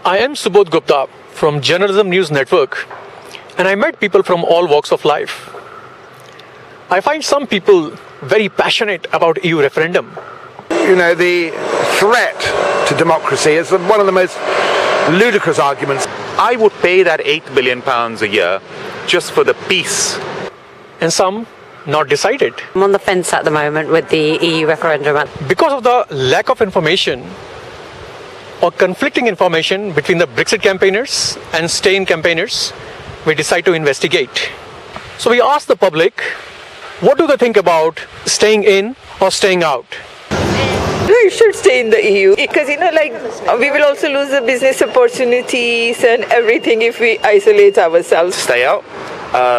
I am Subodh Gupta from Journalism News Network, and I met people from all walks of life. I find some people very passionate about EU referendum. You know, the threat to democracy is one of the most ludicrous arguments. I would pay that £8 billion a year just for the peace. And some not decided. I'm on the fence at the moment with the EU referendum. Because of the lack of information or conflicting information between the Brexit campaigners and stay-in campaigners, we decide to investigate. So we asked the public, what do they think about staying in or staying out? We should stay in the EU because, we will also lose the business opportunities and everything if we isolate ourselves. Stay out.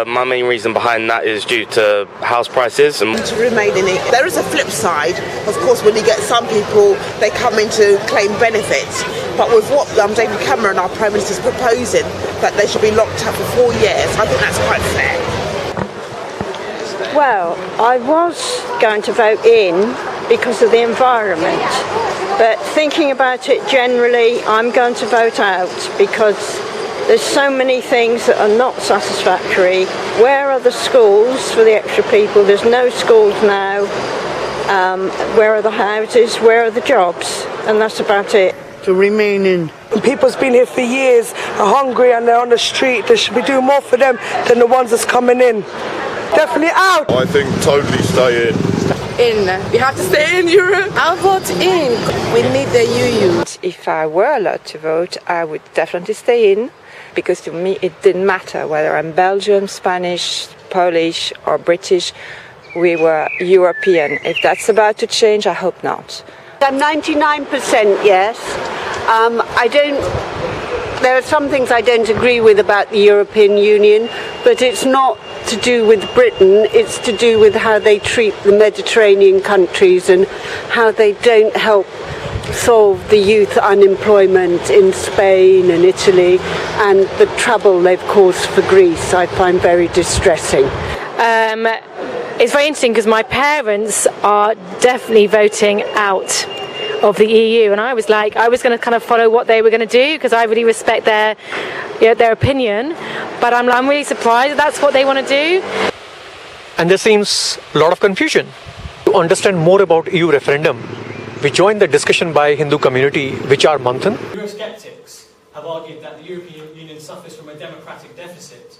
My main reason behind that is due to house prices. And to remain in it. There is a flip side. Of course, when you get some people, they come in to claim benefits. But with what David Cameron, our Prime Minister, is proposing, that they should be locked up for 4 years, I think that's quite fair. Well, I was going to vote in because of the environment. But thinking about it generally, I'm going to vote out because there's so many things that are not satisfactory. Where are the schools for the extra people? There's no schools now. Where are the houses? Where are the jobs? And that's about it. To remain in. People's been here for years, are hungry and they're on the street. They should be doing more for them than the ones that's coming in. Definitely out. I think totally stay in. In. We have to stay in Europe. I'll vote in. We need the EU. If I were allowed to vote, I would definitely stay in. Because to me it didn't matter whether I'm Belgian, Spanish, Polish or British. We were European. If that's about to change, I hope not. I'm 99% yes. There are some things I don't agree with about the European Union, but it's not to do with Britain, it's to do with how they treat the Mediterranean countries and how they don't help solve the youth unemployment in Spain and Italy and the trouble they've caused for Greece. I find very distressing. It's very interesting because my parents are definitely voting out of the EU, and I was going to kind of follow what they were going to do because I really respect their opinion, but I'm really surprised that's what they want to do. And there seems a lot of confusion. To understand more about EU referendum, we joined the discussion by Hindu community, Vichar Manthan. Eurosceptics have argued that the European Union suffers from a democratic deficit,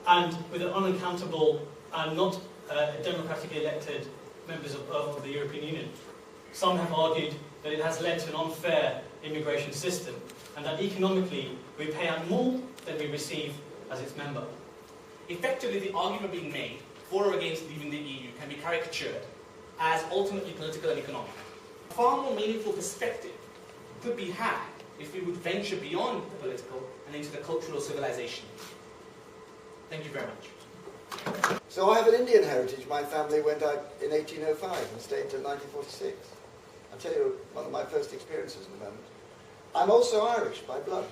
and with unaccountable and not democratically elected members of the European Union. Some have argued that it has led to an unfair immigration system, and that economically we pay out more than we receive as its member. Effectively, the argument being made for or against leaving the EU can be caricatured as ultimately political and economic. A far more meaningful perspective could be had if we would venture beyond the political and into the cultural civilization. Thank you very much. So I have an Indian heritage. My family went out in 1805 and stayed until 1946. I'll tell you one of my first experiences in a moment. I'm also Irish by blood.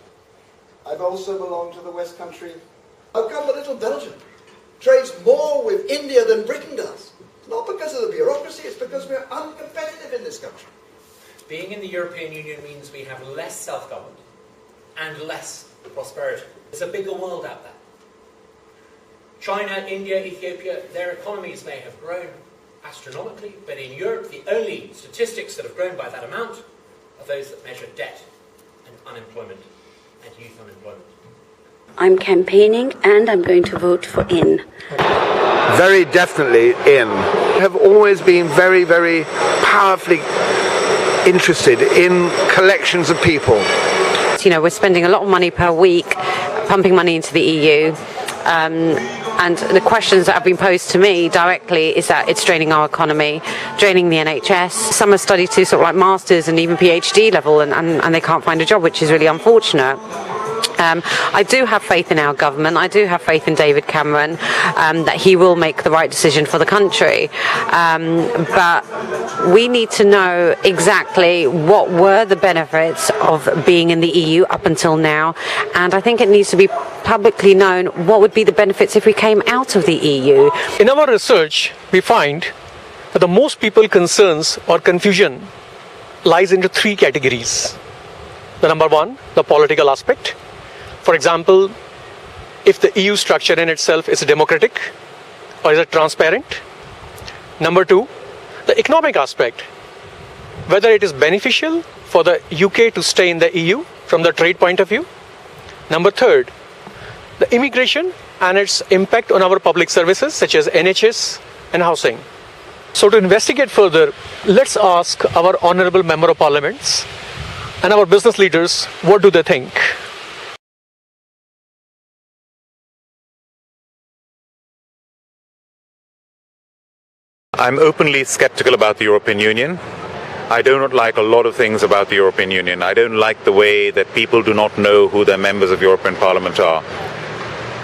I've also belonged to the West Country. How come the little Belgium trades more with India than Britain does? Not because of the bureaucracy, it's because we're uncompetitive in this country. Being in the European Union means we have less self-government and less prosperity. There's a bigger world out there. China, India, Ethiopia, their economies may have grown astronomically, but in Europe the only statistics that have grown by that amount are those that measure debt and unemployment and youth unemployment. I'm campaigning and I'm going to vote for in. Very definitely in. I have always been very, very powerfully interested in collections of people. We're spending a lot of money per week pumping money into the EU. And the questions that have been posed to me directly is that it's draining our economy, draining the NHS. Some have studied to sort of like masters and even PhD level and they can't find a job, which is really unfortunate. I do have faith in our government. I do have faith in David Cameron that he will make the right decision for the country. But we need to know exactly what were the benefits of being in the EU up until now. And I think it needs to be publicly known what would be the benefits if we came out of the EU. In our research, we find that the most people concerns or confusion lies into three categories. The number one, the political aspect. For example, if the EU structure in itself is democratic or is it transparent. Number two, the economic aspect, whether it is beneficial for the UK to stay in the EU from the trade point of view. Number third, the immigration and its impact on our public services such as NHS and housing. So to investigate further, let's ask our honourable Member of Parliaments and our business leaders, what do they think? I'm openly skeptical about the European Union. I do not like a lot of things about the European Union. I don't like the way that people do not know who their members of European Parliament are.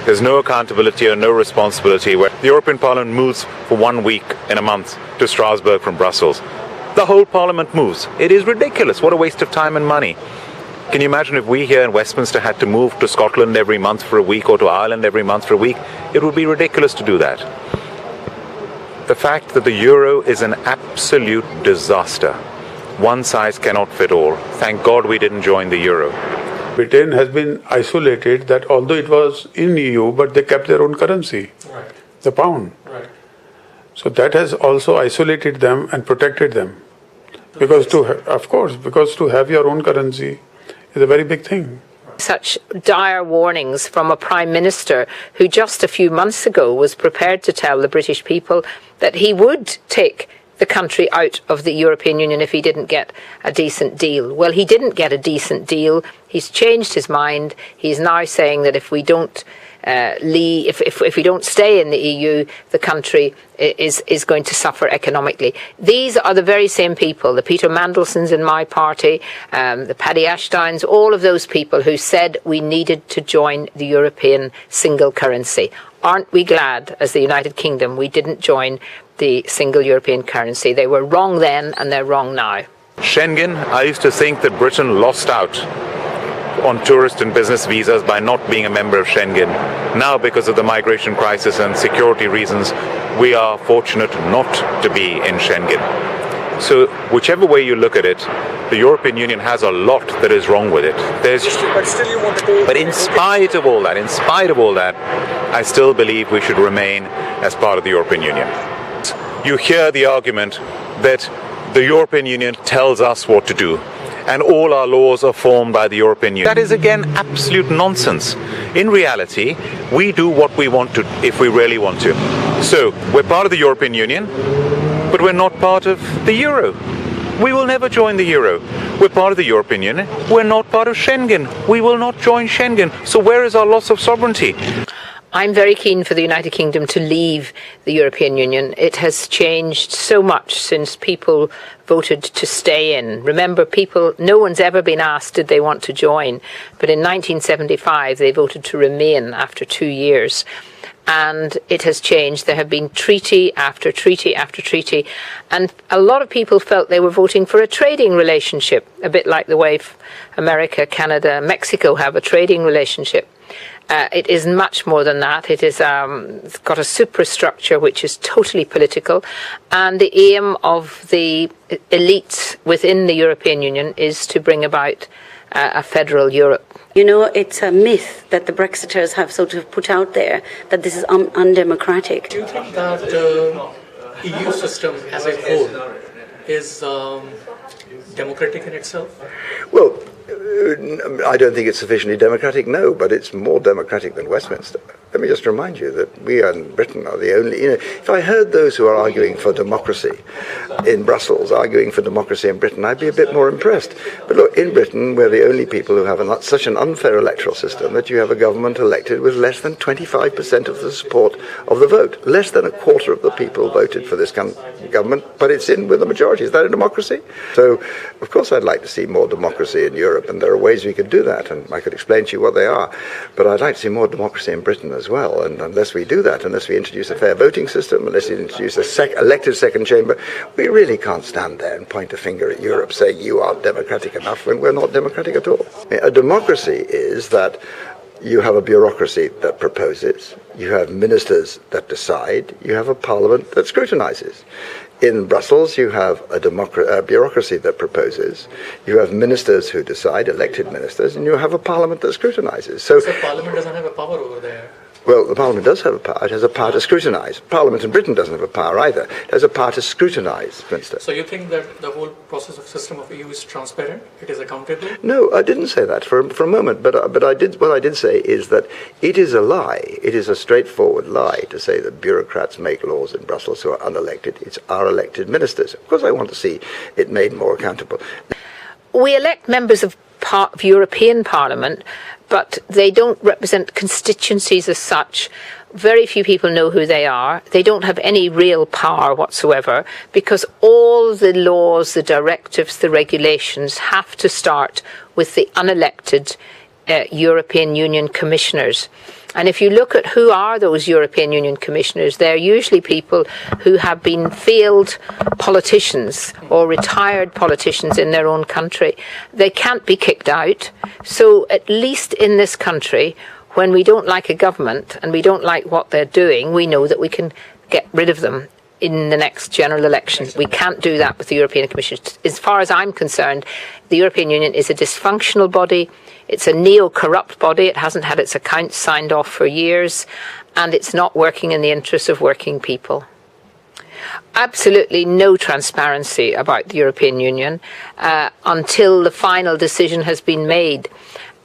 There's no accountability or no responsibility where the European Parliament moves for 1 week in a month to Strasbourg from Brussels. The whole Parliament moves. It is ridiculous. What a waste of time and money. Can you imagine if we here in Westminster had to move to Scotland every month for a week or to Ireland every month for a week? It would be ridiculous to do that. The fact that the euro is an absolute disaster. One size cannot fit all. Thank God we didn't join the euro. Britain has been isolated, that although it was in EU, but they kept their own currency, Right. the pound. Right. So that has also isolated them and protected them. Because to have your own currency is a very big thing. Such dire warnings from a Prime Minister who just a few months ago was prepared to tell the British people that he would take the country out of the European Union if he didn't get a decent deal. Well, he didn't get a decent deal. He's changed his mind. He's now saying that if we don't if we don't stay in the EU, the country is going to suffer economically. These are the very same people, the Peter Mandelsons in my party, the Paddy Ashtowns, all of those people who said we needed to join the European single currency. Aren't we glad, as the United Kingdom, we didn't join the single European currency? They were wrong then and they're wrong now. Schengen, I used to think that Britain lost out on tourist and business visas by not being a member of Schengen. Now, because of the migration crisis and security reasons, we are fortunate not to be in Schengen. So whichever way you look at it, the European Union has a lot that is wrong with it. But in spite of all that, I still believe we should remain as part of the European Union. You hear the argument that the European Union tells us what to do, and all our laws are formed by the European Union. That is, again, absolute nonsense. In reality, we do what we want to if we really want to. So, we're part of the European Union, but we're not part of the euro. We will never join the euro. We're part of the European Union. We're not part of Schengen. We will not join Schengen. So where is our loss of sovereignty? I'm very keen for the United Kingdom to leave the European Union. It has changed so much since people voted to stay in. Remember, no one's ever been asked did they want to join, but in 1975 they voted to remain after 2 years. And it has changed. There have been treaty after treaty after treaty, and a lot of people felt they were voting for a trading relationship, a bit like the way America, Canada, Mexico have a trading relationship. It is much more than that. It's got a superstructure which is totally political, and the aim of the elites within the European Union is to bring about a federal Europe. You know, it's a myth that the Brexiters have sort of put out there, that this is undemocratic. Do you think that the EU system as a whole is democratic in itself? Well, I don't think it's sufficiently democratic, no, but it's more democratic than Westminster. Let me just remind you that we in Britain are the only, if I heard those who are arguing for democracy in Brussels arguing for democracy in Britain, I'd be a bit more impressed. But look, in Britain, we're the only people who have such an unfair electoral system that you have a government elected with less than 25% of the support of the vote. Less than a quarter of the people voted for this government, but it's in with the majority. Is that a democracy? So, of course, I'd like to see more democracy in Europe, and there are ways we could do that, and I could explain to you what they are. But I'd like to see more democracy in Britain as well, and unless we do that, unless we introduce a fair voting system, unless we introduce a elected second chamber, we really can't stand there and point a finger at Europe saying you aren't democratic enough when we're not democratic at all. A democracy is that you have a bureaucracy that proposes, you have ministers that decide, you have a parliament that scrutinises. In Brussels, you have a bureaucracy that proposes, you have ministers who decide, elected ministers, and you have a parliament that scrutinises. So Parliament doesn't have a power over there. Well, the Parliament does have a power. It has a power to scrutinise. Parliament in Britain doesn't have a power either. It has a power to scrutinise, for instance. So you think that the whole process of system of EU is transparent? It is accountable? No, I didn't say that for a moment. But what I did say is that it is a lie. It is a straightforward lie to say that bureaucrats make laws in Brussels who are unelected. It's our elected ministers. Of course, I want to see it made more accountable. We elect members of European Parliament, but they don't represent constituencies as such. Very few people know who they are. They don't have any real power whatsoever because all the laws, the directives, the regulations have to start with the unelected European Union commissioners. And if you look at who are those European Union commissioners, they're usually people who have been failed politicians or retired politicians in their own country. They can't be kicked out. So at least in this country, when we don't like a government and we don't like what they're doing, we know that we can get rid of them in the next general election. We can't do that with the European Commission. As far as I'm concerned, the European Union is a dysfunctional body. It's a neo-corrupt body. It hasn't had its accounts signed off for years, and it's not working in the interests of working people. Absolutely no transparency about the European Union until the final decision has been made.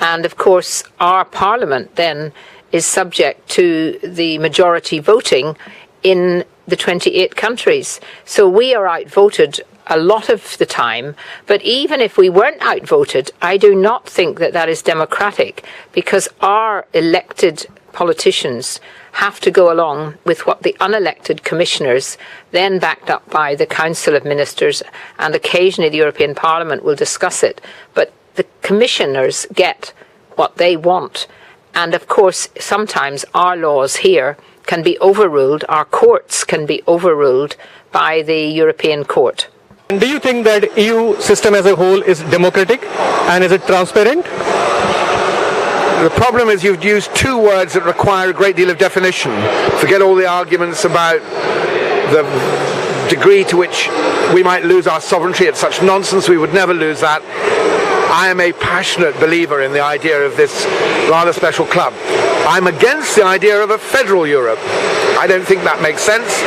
And of course, our Parliament then is subject to the majority voting in the 28 countries. So we are outvoted a lot of the time, but even if we weren't outvoted, I do not think that that is democratic, because our elected politicians have to go along with what the unelected commissioners, then backed up by the Council of Ministers, and occasionally the European Parliament will discuss it, but the commissioners get what they want. And of course, sometimes our laws here can be overruled, our courts can be overruled by the European Court. Do you think that EU system as a whole is democratic and is it transparent? The problem is you've used two words that require a great deal of definition. Forget all the arguments about the degree to which we might lose our sovereignty. It's such nonsense, we would never lose that. I am a passionate believer in the idea of this rather special club. I'm against the idea of a federal Europe. I don't think that makes sense.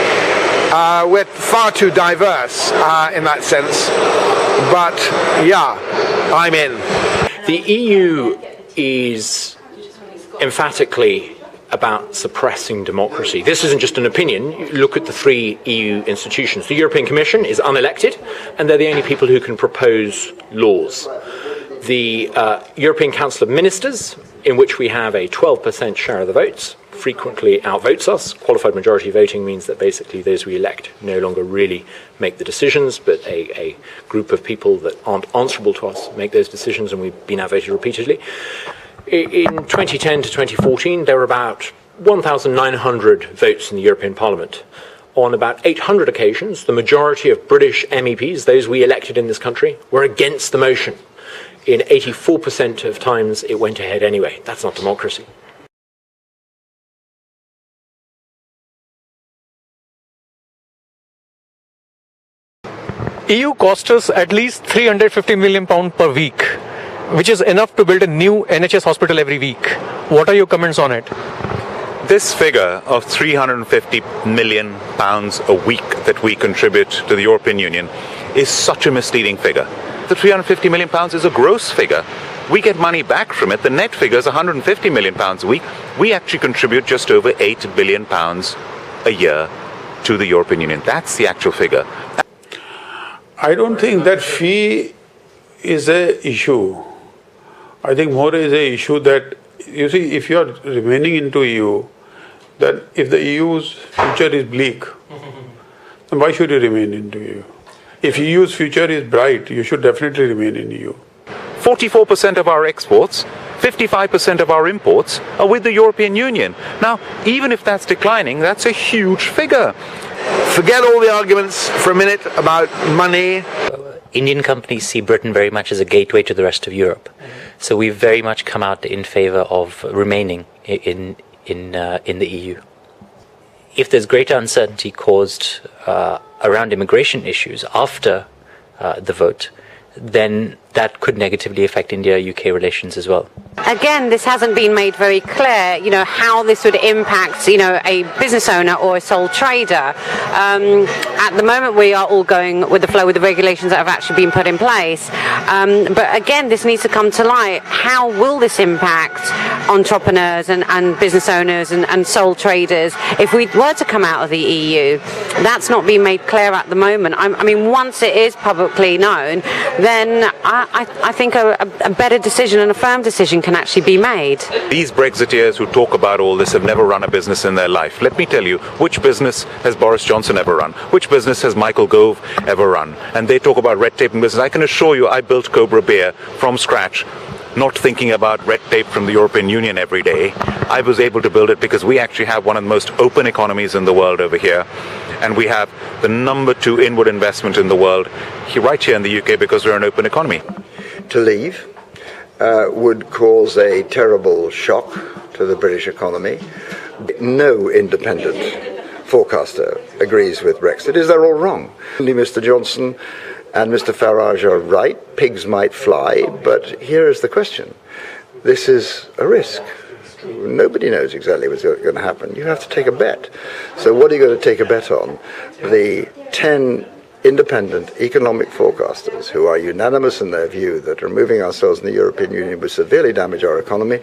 We're far too diverse in that sense. But yeah, I'm in. The EU is emphatically about suppressing democracy. This isn't just an opinion. You look at the three EU institutions. The European Commission is unelected, and they're the only people who can propose laws. The European Council of Ministers, in which we have a 12% share of the votes, frequently outvotes us. Qualified majority voting means that basically those we elect no longer really make the decisions, but a group of people that aren't answerable to us make those decisions, and we've been outvoted repeatedly. In 2010 to 2014, there were about 1,900 votes in the European Parliament. On about 800 occasions, the majority of British MEPs, those we elected in this country, were against the motion. In 84% of times, it went ahead anyway. That's not democracy. EU costs us at least £350 million per week, which is enough to build a new NHS hospital every week. What are your comments on it? This figure of £350 million a week that we contribute to the European Union is such a misleading figure. The £350 million is a gross figure. We get money back from it. The net figure is £150 million a week. We actually contribute just over £8 billion a year to the European Union. That's the actual figure. I don't think that fee is an issue. I think more is an issue that, you see, if you are remaining into EU, then if the EU's future is bleak, then why should you remain into EU? If EU's future is bright, you should definitely remain in EU. 44% of our exports, 55% of our imports are with the European Union. Now, even if that's declining, that's a huge figure. Forget all the arguments for a minute about money. Indian companies see Britain very much as a gateway to the rest of Europe. So we've very much come out in favour of remaining in the EU. if there's greater uncertainty caused around immigration issues after the vote, then that could negatively affect India-UK relations as well. Again, this hasn't been made very clear, how this would impact, a business owner or a sole trader. At the moment, we are all going with the flow with the regulations that have actually been put in place. But again, this needs to come to light. How will this impact entrepreneurs and business owners and sole traders if we were to come out of the EU? That's not being made clear at the moment. I mean, once it is publicly known, then I think a better decision and a firm decision can actually be made. These Brexiteers who talk about all this have never run a business in their life. Let me tell you, which business has Boris Johnson ever run? Which business has Michael Gove ever run? And they talk about red tape in business. I can assure you I built Cobra Beer from scratch, not thinking about red tape from the European Union every day. I was able to build it because we actually have one of the most open economies in the world over here. And we have the number 2 inward investment in the world right here in the UK because we're an open economy. To leave would cause a terrible shock to the British economy. No independent forecaster agrees with Brexit. They're all wrong. Only Mr. Johnson and Mr. Farage are right. Pigs might fly, but here is the question. This is a risk. Nobody knows exactly what's going to happen. You have to take a bet. So what are you going to take a bet on? The 10 independent economic forecasters who are unanimous in their view that removing ourselves in the European Union would severely damage our economy,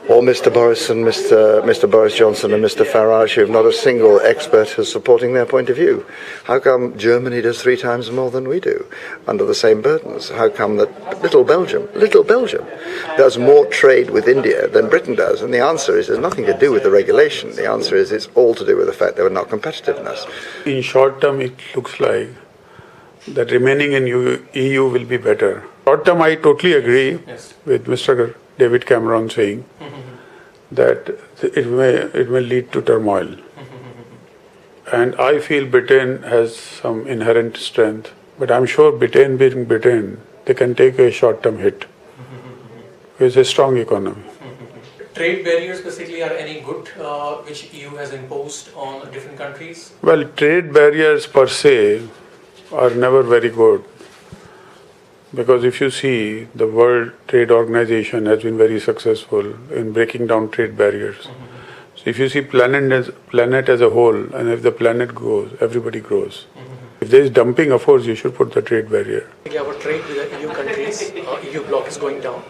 or Mr. Boris and Mr. Boris Johnson and Mr. Farage, who have not a single expert who's supporting their point of view. How come Germany does 3 times more than we do under the same burdens? How come that little Belgium does more trade with India than Britain does? And the answer is, there's nothing to do with the regulation. The answer is, it's all to do with the fact that we're not competitiveness. In short term, it looks like that remaining in EU will be better. Short term, I totally agree with Mr. David Cameron saying that it may lead to turmoil. And I feel Britain has some inherent strength, but I'm sure Britain being Britain, they can take a short-term hit. It's a strong economy. Trade barriers basically are any good which EU has imposed on different countries? Well, trade barriers per se are never very good. Because if you see, the World Trade Organization has been very successful in breaking down trade barriers. So if you see planet as a whole, and if the planet grows, everybody grows. If there is dumping, of course, you should put the trade barrier. Our trade with the EU countries, EU bloc is going down,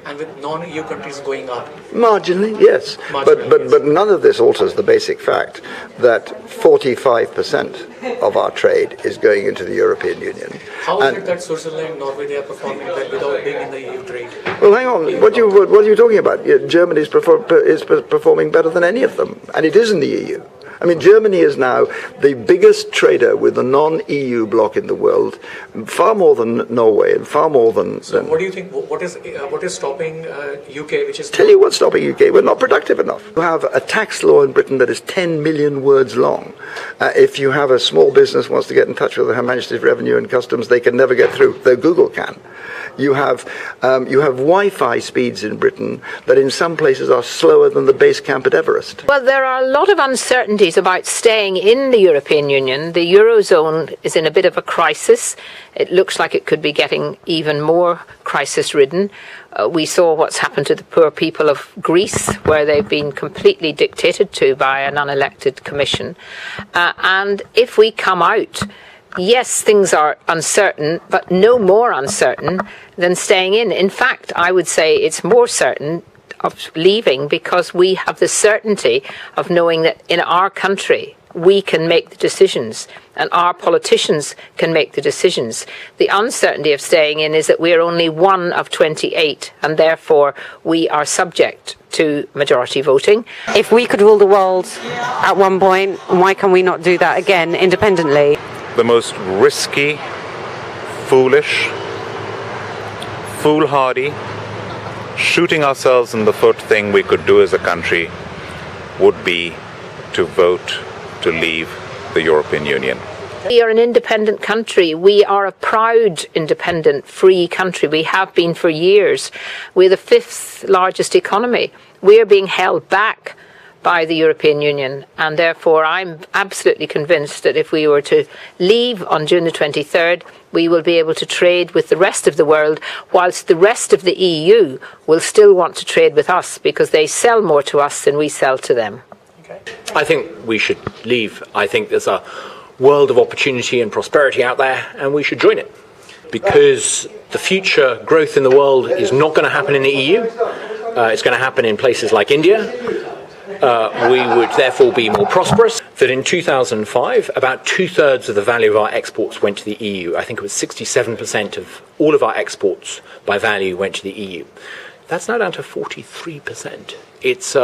and with non-EU countries going up. Marginally, yes. But none of this alters the basic fact that 45% of our trade is going into the European Union. How is it that Switzerland, Norway, they are performing well without being in the EU trade? Well, hang on. What are you talking about? Germany is performing better than any of them, and it is in the EU. I mean, Germany is now the biggest trader with the non-EU bloc in the world, far more than Norway and far more than... So what do you think, what is stopping UK, which is... Tell you what's stopping UK, we're not productive enough. You have a tax law in Britain that is 10 million words long. If you have a small business wants to get in touch with Her Majesty's Revenue and Customs, they can never get through, though Google can. You have Wi-Fi speeds in Britain that in some places are slower than the base camp at Everest. Well, there are a lot of uncertainties about staying in the European Union. The Eurozone is in a bit of a crisis. It looks like it could be getting even more crisis-ridden. We saw what's happened to the poor people of Greece, where they've been completely dictated to by an unelected commission. And if we come out, yes, things are uncertain, but no more uncertain than staying in. In fact, I would say it's more certain of leaving because we have the certainty of knowing that in our country we can make the decisions and our politicians can make the decisions. The uncertainty of staying in is that we are only one of 28 and therefore we are subject to majority voting. If we could rule the world at one point, why can we not do that again independently? The most risky, foolish, foolhardy, shooting ourselves in the foot thing we could do as a country would be to vote to leave the European Union. We are an independent country. We are a proud, independent, free country. We have been for years. We're the 5th largest economy. We are being held back by the European Union, and therefore I'm absolutely convinced that if we were to leave on June the 23rd, we will be able to trade with the rest of the world, whilst the rest of the EU will still want to trade with us because they sell more to us than we sell to them. I think we should leave. I think there's a world of opportunity and prosperity out there, and we should join it. Because the future growth in the world is not going to happen in the EU. It's going to happen in places like India. We would therefore be more prosperous. That in 2005, about 2/3 of the value of our exports went to the EU. I think it was 67% of all of our exports by value went to the EU. That's now down to 43%. It's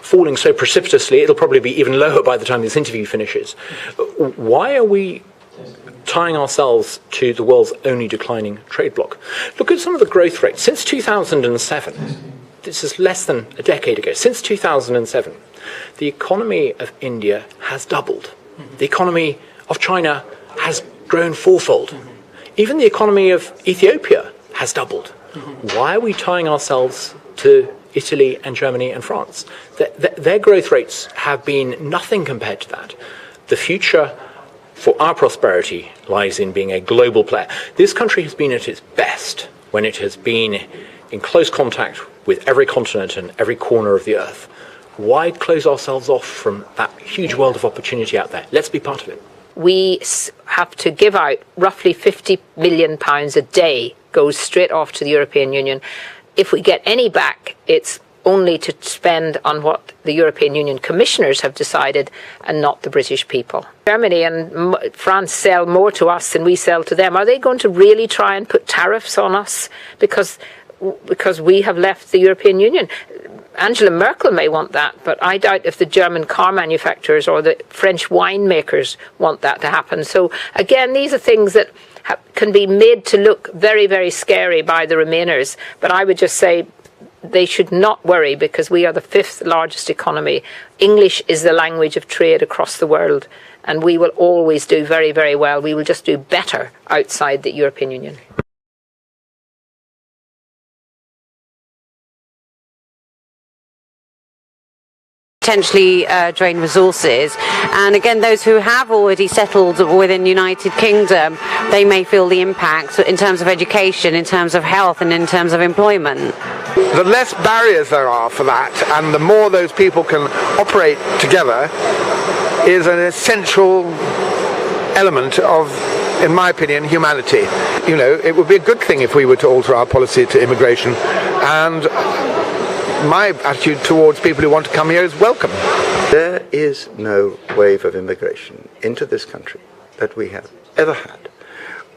falling so precipitously, it'll probably be even lower by the time this interview finishes. Why are we tying ourselves to the world's only declining trade bloc? Look at some of the growth rates. Since 2007, this is less than a decade ago, since 2007, the economy of India has doubled. The economy of China has grown fourfold. Even the economy of Ethiopia has doubled. Why are we tying ourselves to Italy and Germany and France? Their growth rates have been nothing compared to that. The future for our prosperity lies in being a global player. This country has been at its best when it has been in close contact with every continent and every corner of the earth. Why close ourselves off from that huge world of opportunity out there? Let's be part of it. We have to give out roughly £50 million a day goes straight off to the European Union. If we get any back, it's only to spend on what the European Union commissioners have decided and not the British people. Germany and France sell more to us than we sell to them. Are they going to really try and put tariffs on us because we have left the European Union? Angela Merkel may want that, but I doubt if the German car manufacturers or the French winemakers want that to happen. So again, these are things that can be made to look very, very scary by the Remainers. But I would just say they should not worry, because we are the 5th largest economy. English is the language of trade across the world, and we will always do very, very well. We will just do better outside the European Union. Potentially drain resources, and again, those who have already settled within the United Kingdom, they may feel the impact in terms of education, in terms of health, and in terms of employment. The less barriers there are for that, and the more those people can operate together, is an essential element of, in my opinion, humanity. You know, it would be a good thing if we were to alter our policy to immigration, and my attitude towards people who want to come here is welcome. There is no wave of immigration into this country that we have ever had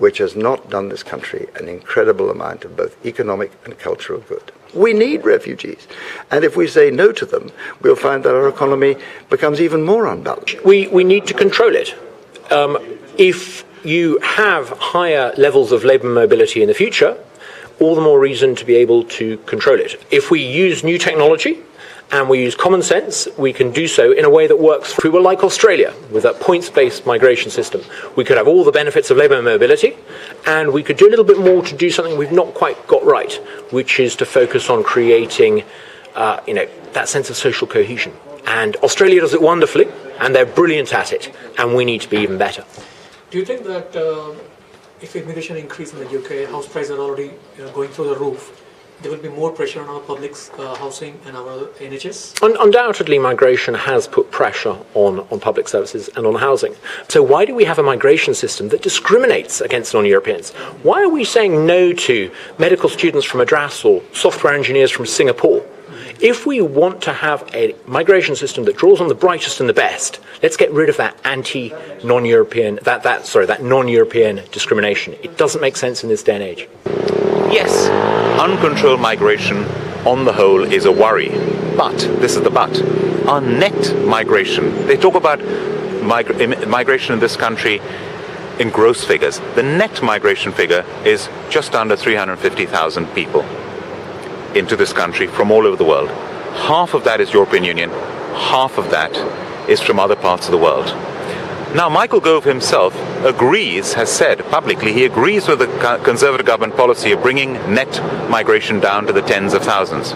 which has not done this country an incredible amount of both economic and cultural good. We need refugees, and if we say no to them, we'll find that our economy becomes even more unbalanced. We need to control it. If you have higher levels of labour mobility in the future, all the more reason to be able to control it. If we use new technology and we use common sense, we can do so in a way that works. If we were like Australia, with a points-based migration system, we could have all the benefits of labour mobility, and we could do a little bit more to do something we've not quite got right, which is to focus on creating that sense of social cohesion. And Australia does it wonderfully, and they're brilliant at it, and we need to be even better. Do you think that if immigration increases in the UK, house prices are already going through the roof, there will be more pressure on our public housing and our NHS? Undoubtedly, migration has put pressure on public services and on housing. So why do we have a migration system that discriminates against non-Europeans? Why are we saying no to medical students from Madras or software engineers from Singapore? If we want to have a migration system that draws on the brightest and the best, let's get rid of that non-European discrimination. It doesn't make sense in this day and age. Yes, uncontrolled migration on the whole is a worry, but, this is the but, our net migration, they talk about migration in this country in gross figures. The net migration figure is just under 350,000 people into this country from all over the world. Half of that is European Union, half of that is from other parts of the world. Now, Michael Gove himself has said publicly, he agrees with the Conservative government policy of bringing net migration down to the tens of thousands.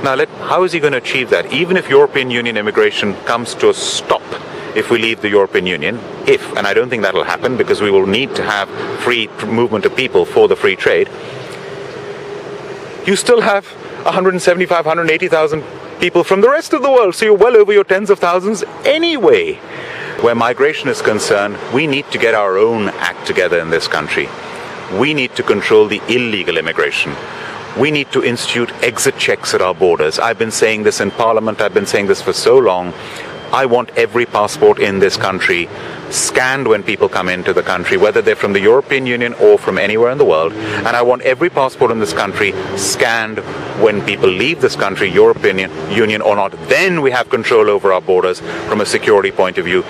Now, how is he going to achieve that? Even if European Union immigration comes to a stop if we leave the European Union, and I don't think that will happen because we will need to have free movement of people for the free trade, you still have 175, 180,000 people from the rest of the world, so you're well over your tens of thousands anyway. Where migration is concerned, we need to get our own act together in this country. We need to control the illegal immigration. We need to institute exit checks at our borders. I've been saying this in Parliament, I've been saying this for so long. I want every passport in this country scanned when people come into the country, whether they're from the European Union or from anywhere in the world. And I want every passport in this country scanned when people leave this country, European Union or not. Then we have control over our borders from a security point of view.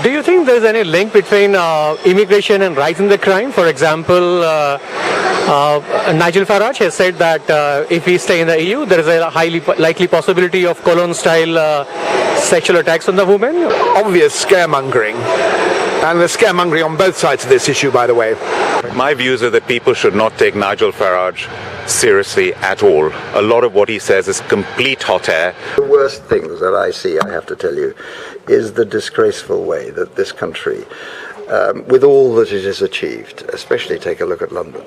Do you think there is any link between immigration and rise in the crime? For example, Nigel Farage has said that if we stay in the EU, there is a highly likely possibility of Cologne-style sexual attacks on the women. Obvious scaremongering. And there's scaremongering on both sides of this issue, by the way. My views are that people should not take Nigel Farage seriously at all. A lot of what he says is complete hot air. The worst things that I see, I have to tell you, is the disgraceful way that this country, with all that it has achieved, especially take a look at London,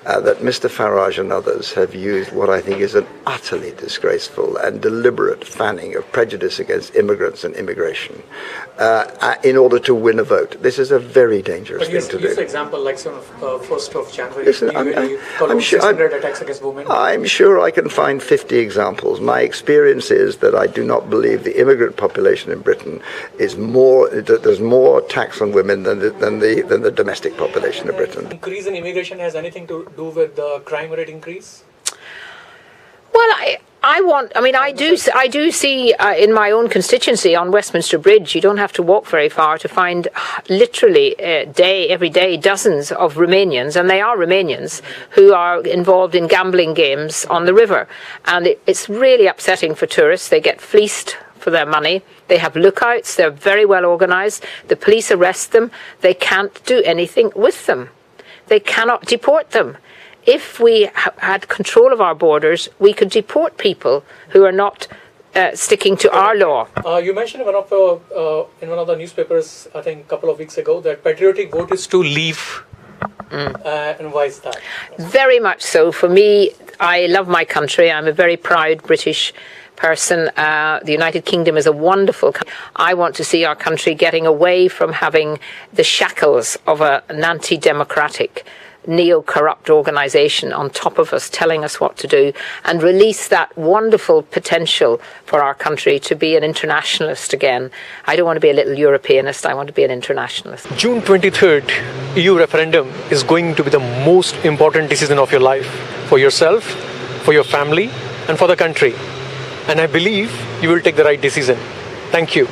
that Mr. Farage and others have used what I think is an utterly disgraceful and deliberate fanning of prejudice against immigrants and immigration in order to win a vote. This is a very dangerous thing to do. For example, like sort of 1st of January, Listen, I'm sure, 600 attacks against women. I'm sure I can find 50 examples. My experience is that I do not believe the immigrant population in Britain is more, there's more attacks on women than the domestic population of Britain. Increase in immigration has anything to do with the crime rate increase? Well, I do see in my own constituency on Westminster Bridge, you don't have to walk very far to find literally every day dozens of Romanians, and they are Romanians, who are involved in gambling games on the river. And it's really upsetting for tourists. They get fleeced for their money. They have lookouts. They're very well organized. The police arrest them. They can't do anything with them. They cannot deport them. If we had control of our borders, we could deport people who are not sticking to our law. You mentioned in one of the newspapers, I think a couple of weeks ago, that patriotic vote is to leave. And why is that? Very much so. For me, I love my country. I'm a very proud British person. The United Kingdom is a wonderful country. I want to see our country getting away from having the shackles of an anti-democratic, neo-corrupt organisation on top of us telling us what to do, and release that wonderful potential for our country to be an internationalist again. I don't want to be a little Europeanist, I want to be an internationalist. June 23rd, EU referendum is going to be the most important decision of your life, for yourself, for your family, and for the country. And I believe you will take the right decision. Thank you.